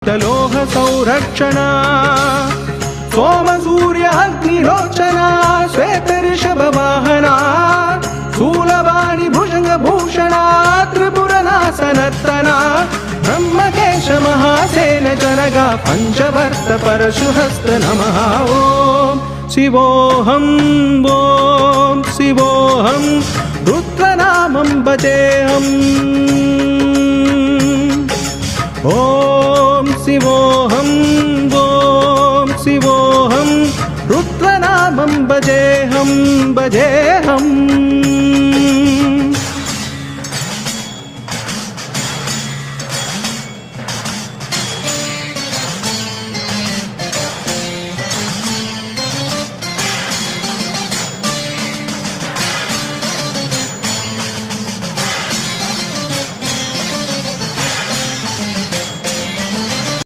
नित्यलोह संरक्षणा सोम सूर्य अग्निरोचना श्वेत ऋषभ वाहना शूलवाणी भुजंग भूषणा त्रिपुरनाशनर्तना ब्रह्मकेश महासेन जनगा पंचवर्त परशुहस्त नमः ओम शिवोऽहं ओम शिवोऽहं रुद्रनामं भजेऽहम् ओम शिवोऽहं ओम शिवोऽहं रुद्रनामं भजेऽहं भजेऽहम्।